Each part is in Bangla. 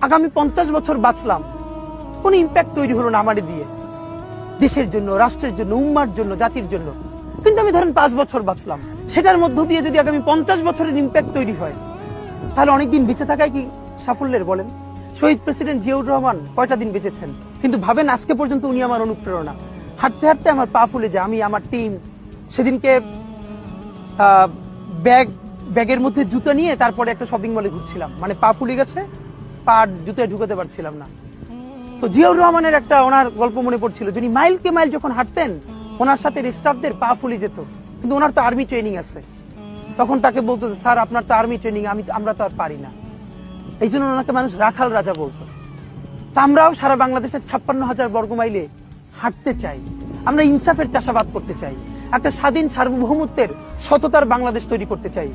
আগামী 50 বছর বাঁচলাম, কোনো ইম্প্যাক্ট তৈরি হলো না আমারে দিয়ে, দেশের জন্য, রাষ্ট্রের জন্য, উম্মার জন্য, জাতির জন্য। কিন্তু আমি ধরেন 5 বছর বাঁচলাম, সেটার মধ্য দিয়ে যদি আগামী 50 বছরের ইম্প্যাক্ট তৈরি হয়, তাহলে অনেকদিন বেঁচে থাকায় কি সাফল্যের বলেন? শহীদ প্রেসিডেন্ট জিয়াউর রহমান কয়টা দিন বেঁচেছেন, কিন্তু ভাবেন আজকে পর্যন্ত উনি আমার অনুপ্রেরণা। হাঁটতে হাঁটতে আমার পা ফুলে যায়, আমি, আমার টিম সেদিনকে ব্যাগের মধ্যে জুতো নিয়ে তারপরে একটা শপিং মলে ঘুরছিলাম, মানে পা ফুলে গেছে, পা জুতোয় ঢুকাতে পারছিলাম না। তো জিয়াউর রহমানের একটা ওনার গল্প মনে পড়ছিল, যিনি মাইলকে মাইল যখন হাঁটতেন ওনার সাথে স্টাফদের পা ফুলে যেত, কিন্তু ওনার তো আর্মি ট্রেনিং আছে। তখন তাকে বলতো যে স্যার আপনার তো আর্মি ট্রেনিং, আমরা তো আর পারি না। এই জন্য ওনাকে মানুষ রাখাল রাজা বলতো। তা আমরাও সারা বাংলাদেশের 56,000 বর্গ মাইলে হাঁটতে চাই, আমরা ইনসাফের চাষাবাদ করতে চাই, একটা স্বাধীন সার্বভৌমত্বের সততার বাংলাদেশ তৈরি করতে চাই।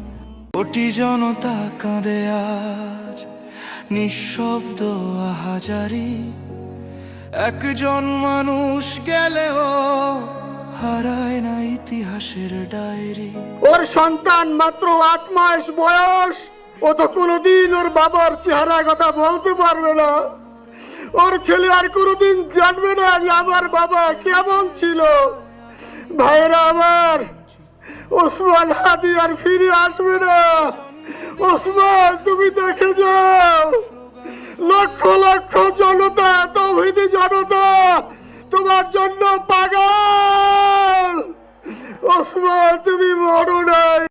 কোটি জনতা কাঁদে আজ নিঃশব্দ আহাজারি, একজন মানুষ গেলেও হারায় না ইতিহাসের ডায়েরি। ওর সন্তান মাত্র 8 মাস বয়স, ও তো কোনোদিন ওর বাবার চেহারা কথা বলতে পারবে না। ওর ছেলে আর কোনোদিন জানবে না যে আমার বাবা কেমন ছিল। ভাইরা আমার, ওসমান হাদি আর ফিরে আসবে না। ওসমান, তুমি দেখে যাও, লক্ষ লক্ষ জনতা, তৌহিদি জনতা তোমার জন্য পাগল। ওসমান, তুমি মরো নাই।